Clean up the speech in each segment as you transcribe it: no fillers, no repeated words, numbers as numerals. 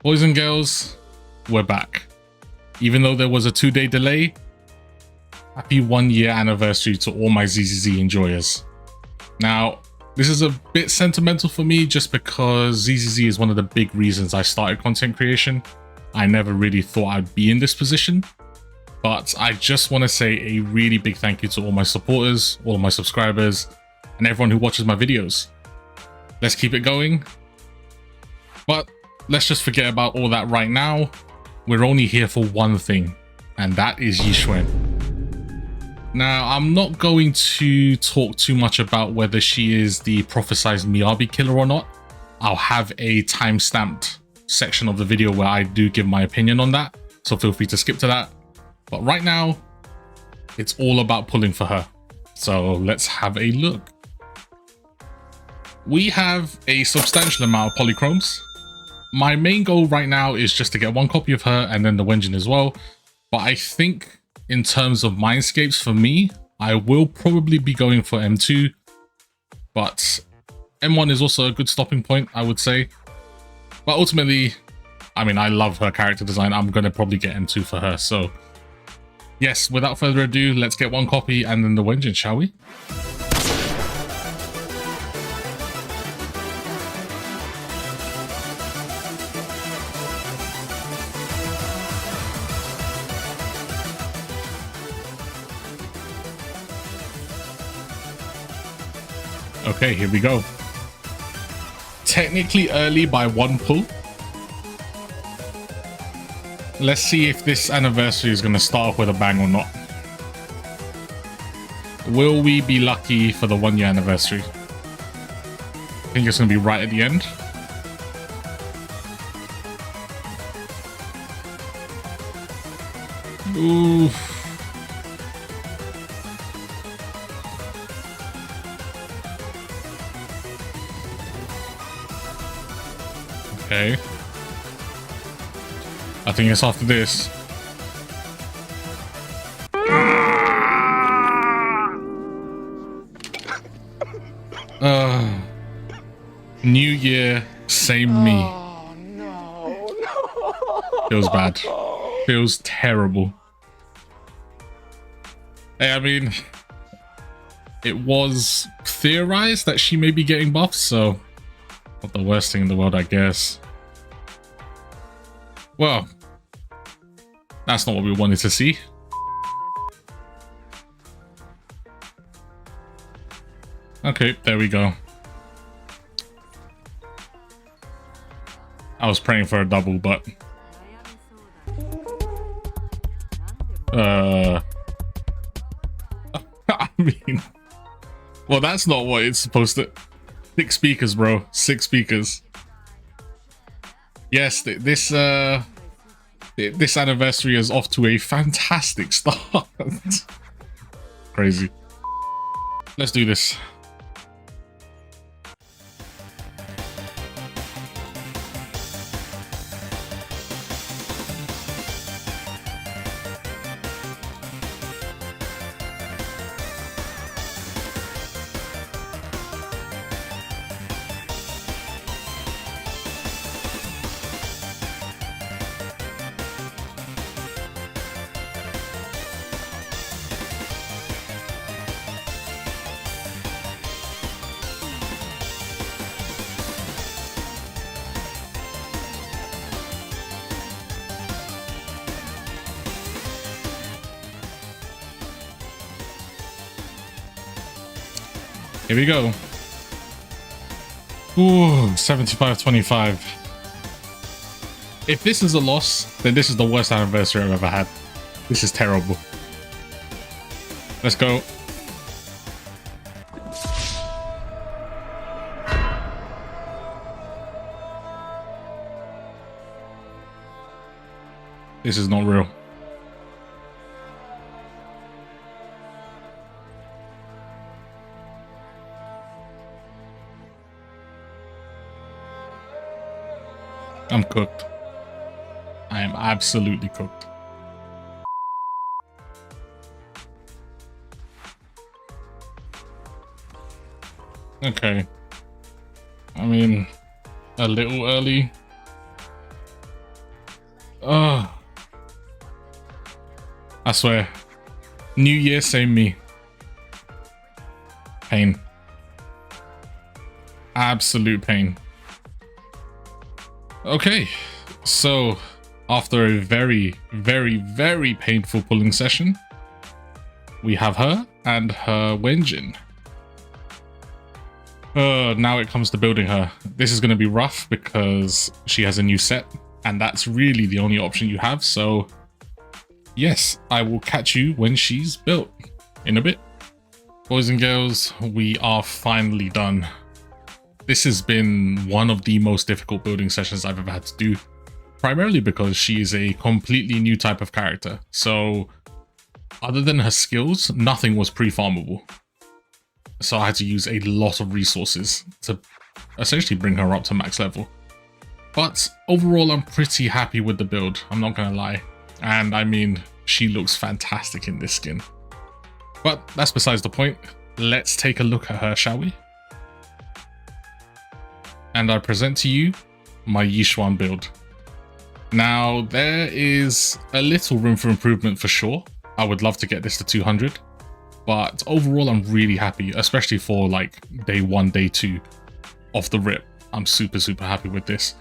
Boys and girls, we're back. Even though there was a 2-day delay, happy 1-year anniversary to all my ZZZ enjoyers. Now, this is a bit sentimental for me just because ZZZ is one of the big reasons I started content creation. I never really thought I'd be in this position, but I just want to say a really big thank you to all my supporters, all of my subscribers, and everyone who watches my videos. Let's keep it going. But let's just forget about all that right now. We're only here for one thing, and that is Yixuan. Now, I'm not going to talk too much about whether she is the prophesized Miyabi killer or not. I'll have a time-stamped section of the video where I do give my opinion on that, so feel free to skip to that. But right now, it's all about pulling for her. So let's have a look. We have a substantial amount of polychromes. My main goal right now is just to get one copy of her and then the Wenjin as well. But I think in terms of Mindscapes, for me, I will probably be going for M2. But M1 is also a good stopping point, I would say. But ultimately, I mean, I love her character design. I'm going to probably get M2 for her. So yes, without further ado, let's get one copy and then the Wenjin, shall we? Okay, here we go. Technically early by 1 pull. Let's see if this anniversary is going to start off with a bang or not. Will we be lucky for the 1-year anniversary? I think it's going to be right at the end. Oof. Okay. I think it's after this. New year, same me. Oh, no. Feels bad. Feels terrible. Hey, I mean, it was theorized that she may be getting buffed, so not the worst thing in the world, I guess. Well, that's not what we wanted to see. Okay, there we go. I was praying for a double, but I mean, well, that's not what it's supposed to. 6 speakers, bro. 6 speakers. Yes, this anniversary is off to a fantastic start. Crazy. Let's do this. Here we go. Ooh, 75-25. If this is a loss, then this is the worst anniversary I've ever had. This is terrible. Let's go. This is not real. I'm cooked. I am absolutely cooked. Okay. I mean, a little early. Oh, I swear. New year, same me. Pain. Absolute pain. Okay, so after a very, very, very painful pulling session, we have her and her Wenjin. Now it comes to building her. This is going to be rough because she has a new set, and that's really the only option you have. So yes, I will catch you when she's built in a bit. Boys and girls, we are finally done. This has been one of the most difficult building sessions I've ever had to do, primarily because she is a completely new type of character. So other than her skills, nothing was pre-farmable. So I had to use a lot of resources to essentially bring her up to max level. But overall, I'm pretty happy with the build, I'm not gonna lie. And I mean, she looks fantastic in this skin. But that's besides the point. Let's take a look at her, shall we? And I present to you my Yixuan build. Now, there is a little room for improvement for sure. I would love to get this to 200. But overall, I'm really happy, especially for like day 1, day 2 off the rip. I'm super, super happy with this.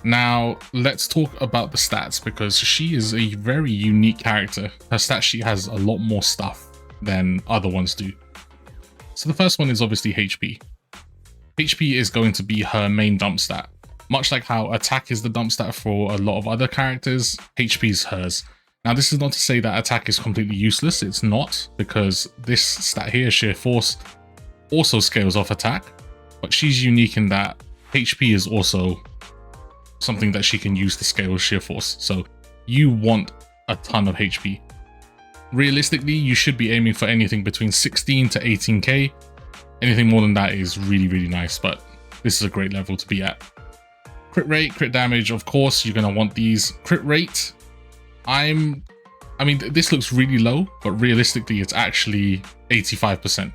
Now, let's talk about the stats because she is a very unique character. Her stat sheet has a lot more stuff than other ones do. So the first one is obviously HP. HP is going to be her main dump stat. Much like how attack is the dump stat for a lot of other characters, HP is hers. Now, this is not to say that attack is completely useless. It's not, because this stat here, sheer force, also scales off attack, but she's unique in that HP is also something that she can use to scale sheer force. So you want a ton of HP. Realistically, you should be aiming for anything between 16 to 18k. Anything more than that is really, really nice, but this is a great level to be at. Crit rate, crit damage, of course, you're going to want these. Crit rate, I mean, this looks really low, but realistically, it's actually 85%.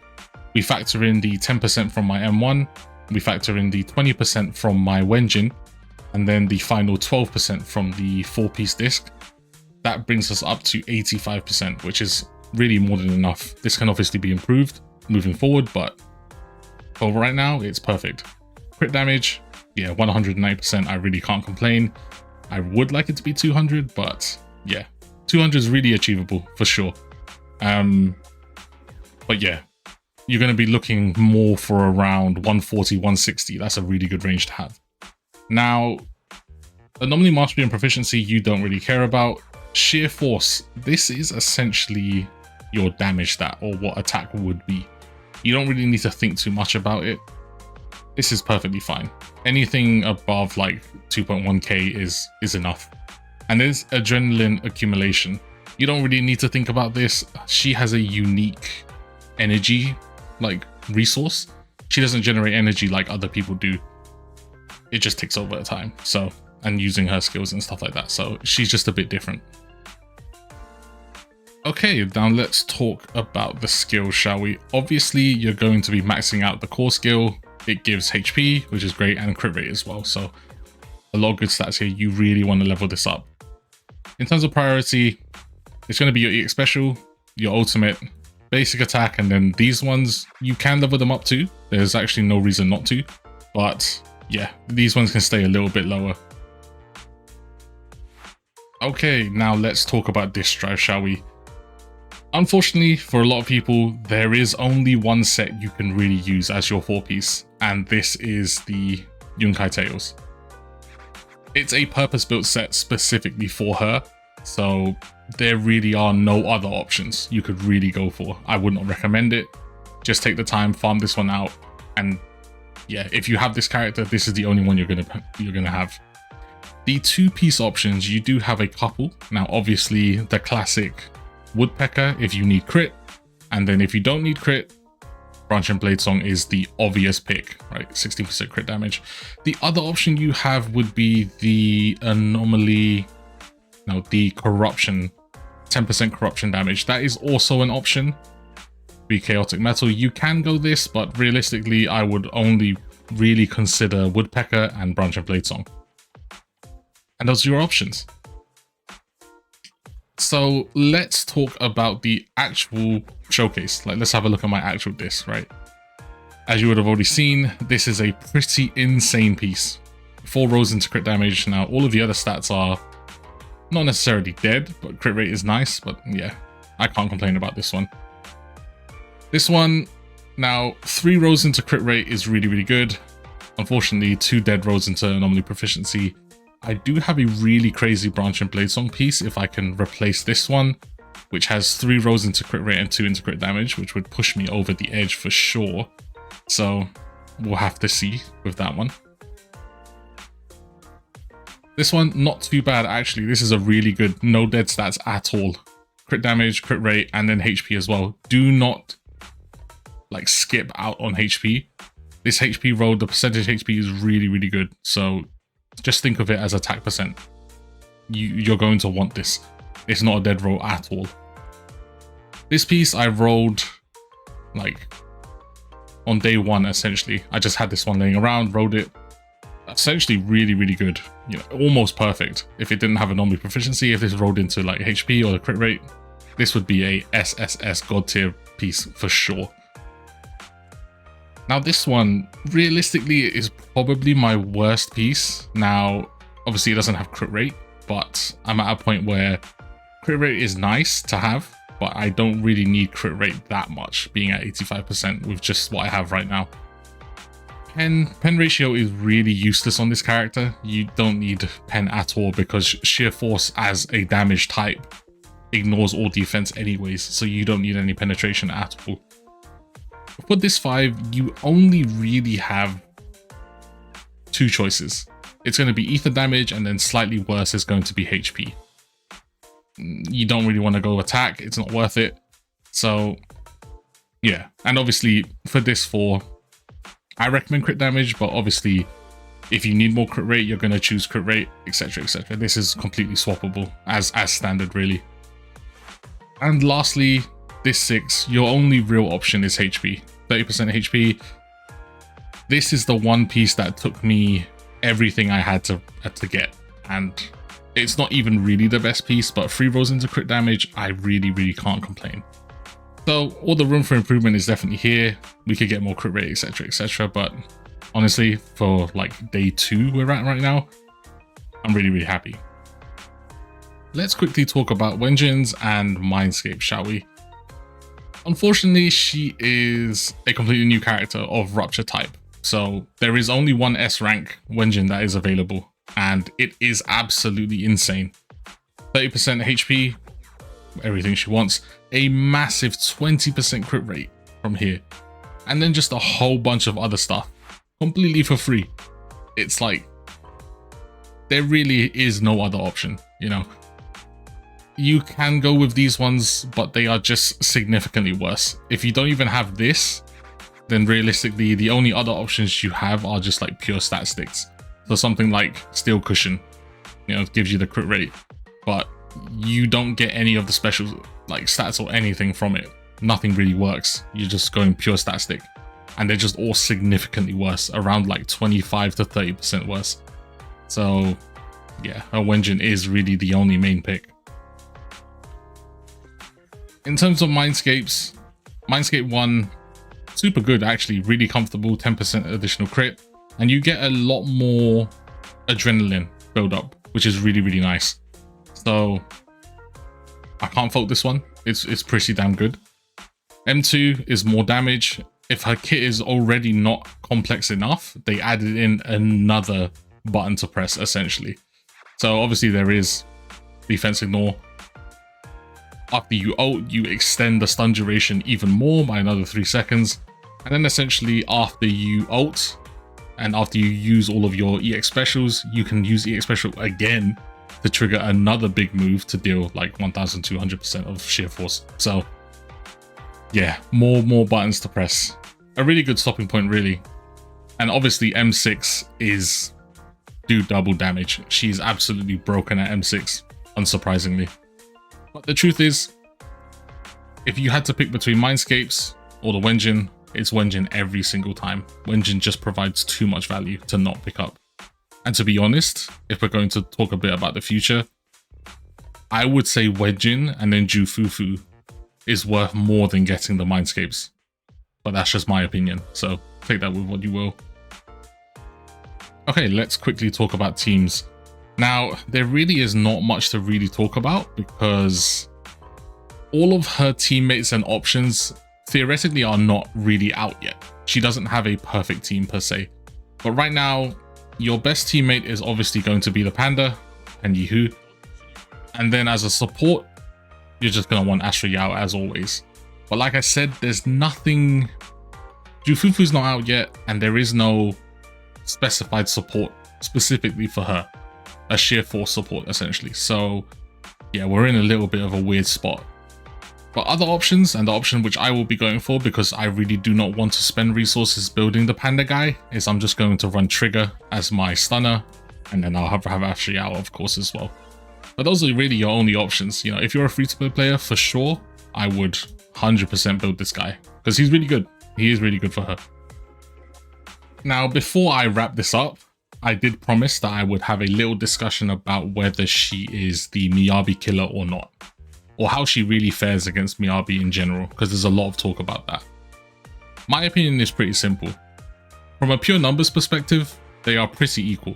We factor in the 10% from my M1, we factor in the 20% from my Wenjin, and then the final 12% from the 4-piece disc. That brings us up to 85%, which is really more than enough. This can obviously be improved moving forward, but for right now, it's perfect. Crit damage, yeah, 109%. I really can't complain. I would like it to be 200, but yeah, 200 is really achievable for sure. But yeah, you're going to be looking more for around 140, 160. That's a really good range to have. Now, anomaly, mastery, and proficiency, you don't really care about. Sheer force, this is essentially your damage stat, or what attack would be. You don't really need to think too much about it. This is perfectly fine. Anything above like 2.1k is enough. And there's adrenaline accumulation. You don't really need to think about this. She has a unique energy like resource. She doesn't generate energy like other people do. It just takes over at time. So, and using her skills and stuff like that. So she's just a bit different. Okay, now let's talk about the skills, shall we? Obviously, you're going to be maxing out the core skill. It gives HP, which is great, and crit rate as well. So a lot of good stats here. You really want to level this up. In terms of priority, it's going to be your EX special, your ultimate, basic attack, and then these ones, you can level them up too. There's actually no reason not to. But yeah, these ones can stay a little bit lower. Okay, now let's talk about disc drive, shall we? Unfortunately, for a lot of people, there is only one set you can really use as your 4-piece, and this is the Yunkai Tails. It's a purpose-built set specifically for her, so there really are no other options you could really go for. I would not recommend it. Just take the time, farm this one out, and yeah, if you have this character, this is the only one you're gonna have. The 2-piece options, you do have a couple. Now, obviously, the classic Woodpecker if you need crit, and then if you don't need crit, Branch and Blade Song is the obvious pick, right? 16% crit damage. The other option you have would be the anomaly, no, the corruption, 10% corruption damage. That is also an option. Be Chaotic Metal, you can go this, but realistically, I would only really consider Woodpecker and Branch and Blade Song. And those are your options. So let's talk about the actual showcase. Like, let's have a look at my actual disc, right? As you would have already seen, this is a pretty insane piece. 4 rolls into crit damage. Now, all of the other stats are not necessarily dead, but crit rate is nice. But yeah, I can't complain about this one. This one, now 3 rolls into crit rate is really, really good. Unfortunately, 2 dead rolls into anomaly proficiency. I do have a really crazy branch and blade song piece if I can replace this one, which has 3 rolls into crit rate and 2 into crit damage, which would push me over the edge for sure. So we'll have to see with that one. This one, not too bad actually. This is a really good, no dead stats at all. Crit damage, crit rate, and then HP as well. Do not like skip out on HP. This HP roll, the percentage HP is really, really good. So just think of it as attack percent. You're going to want this. It's not a dead roll at all. This piece I rolled like on day 1 essentially. I just had this one laying around, rolled it. Essentially really, really good. You know, almost perfect. If it didn't have anomaly proficiency, if this rolled into like HP or the crit rate, this would be a SSS god tier piece for sure. Now this one, realistically, is probably my worst piece. Now, obviously it doesn't have crit rate, but I'm at a point where crit rate is nice to have, but I don't really need crit rate that much, being at 85% with just what I have right now. Pen ratio is really useless on this character. You don't need pen at all because sheer force as a damage type ignores all defense anyways, so you don't need any penetration at all. For this 5, you only really have 2 choices. It's going to be ether damage, and then slightly worse is going to be HP. You don't really want to go attack, it's not worth it. So yeah, and obviously for this 4, I recommend crit damage, but obviously if you need more crit rate, you're going to choose crit rate, etc, etc. This is completely swappable as standard really. And lastly, this 6, your only real option is HP, 30% HP. This is the one piece that took me everything I had to get, and it's not even really the best piece, but 3 rolls into crit damage, I really can't complain. So all the room for improvement is definitely here. We could get more crit rate, etc, etc, but honestly, for like day 2 we're at right now, I'm really happy. Let's quickly talk about Wenjin's and Mindscapes, shall we? Unfortunately, she is a completely new character of Rupture type, so there is only one S rank Wenjin that is available, and it is absolutely insane. 30% HP, everything she wants, a massive 20% crit rate from here, and then just a whole bunch of other stuff completely for free. It's like, there really is no other option, you know. You can go with these ones, but they are just significantly worse. If you don't even have this, then realistically the only other options you have are just like pure stat sticks. So something like Steel Cushion, you know, gives you the crit rate, but you don't get any of the special like stats or anything from it. Nothing really works. You're just going pure stat stick, and they're just all significantly worse, around like 25 to 30% worse. So yeah, her Wenjin is really the only main pick. In terms of Mindscapes, Mindscape 1, super good actually, really comfortable, 10% additional crit, and you get a lot more adrenaline build up, which is really nice. So I can't fault this one. It's pretty damn good. M2 is more damage. If her kit is already not complex enough, they added in another button to press essentially. So obviously there is defense ignore. After you ult, you extend the stun duration even more by another 3 seconds. And then essentially after you ult and after you use all of your EX specials, you can use EX special again to trigger another big move to deal like 1200% of sheer force. So yeah, more buttons to press. A really good stopping point really. And obviously M6 is do double damage. She's absolutely broken at M6, unsurprisingly. But the truth is, if you had to pick between Mindscapes or the Wenjin, it's Wenjin every single time. Wenjin just provides too much value to not pick up. And to be honest, if we're going to talk a bit about the future, I would say Wedjin and then Jufufu is worth more than getting the Mindscapes. But that's just my opinion, so take that with what you will. Okay, let's quickly talk about teams. Now, there really is not much to really talk about because all of her teammates and options theoretically are not really out yet. She doesn't have a perfect team per se. But right now, your best teammate is obviously going to be the Panda and Yihu. And then as a support, you're just going to want Astra Yao as always. But like I said, there's nothing... Jufufu's not out yet, and there is no specified support specifically for her. A sheer force support, essentially. So, yeah, we're in a little bit of a weird spot. But other options, and the option which I will be going for because I really do not want to spend resources building the Panda guy, is I'm just going to run Trigger as my stunner, and then I'll have Astra Yao, of course, as well. But those are really your only options. You know, if you're a free-to-play player, for sure, I would 100% build this guy because he's really good. He is really good for her. Now, before I wrap this up, I did promise that I would have a little discussion about whether she is the Miyabi killer or not, or how she really fares against Miyabi in general, because there's a lot of talk about that. My opinion is pretty simple. From a pure numbers perspective, they are pretty equal.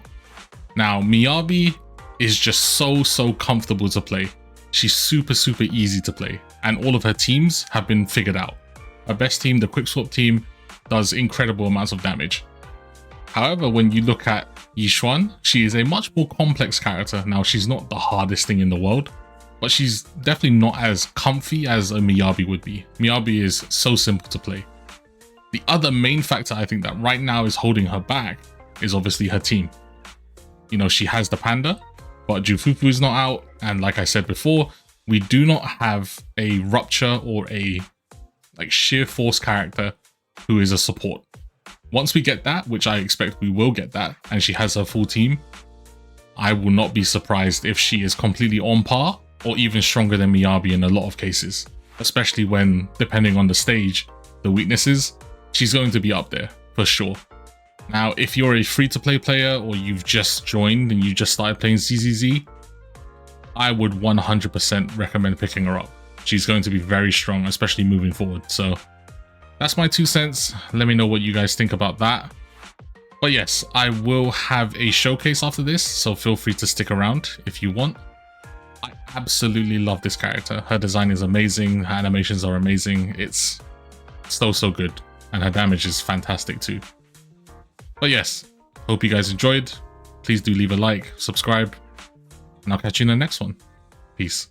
Now, Miyabi is just so comfortable to play. She's super easy to play, and all of her teams have been figured out. Her best team, the Quickswap team, does incredible amounts of damage. However, when you look at Yixuan, she is a much more complex character. Now, she's not the hardest thing in the world, but she's definitely not as comfy as a Miyabi would be. Miyabi is so simple to play. The other main factor I think that right now is holding her back is obviously her team. You know, she has the Panda, but Jufufu is not out. And like I said before, we do not have a Rupture or a sheer force character who is a support. Once we get that, which I expect we will get that, and she has her full team, I will not be surprised if she is completely on par or even stronger than Miyabi in a lot of cases, especially when, depending on the stage, the weaknesses, she's going to be up there for sure. Now, if you're a free-to-play player or you've just joined and you just started playing ZZZ, I would 100% recommend picking her up. She's going to be very strong, especially moving forward. So that's my 2 cents. Let me know what you guys think about that. But yes, I will have a showcase after this, so feel free to stick around if you want. I absolutely love this character. Her design is amazing. Her animations are amazing. It's so good. And her damage is fantastic too. But yes, hope you guys enjoyed. Please do leave a like, subscribe, and I'll catch you in the next one. Peace.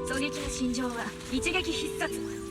狙撃の心情は一撃必殺。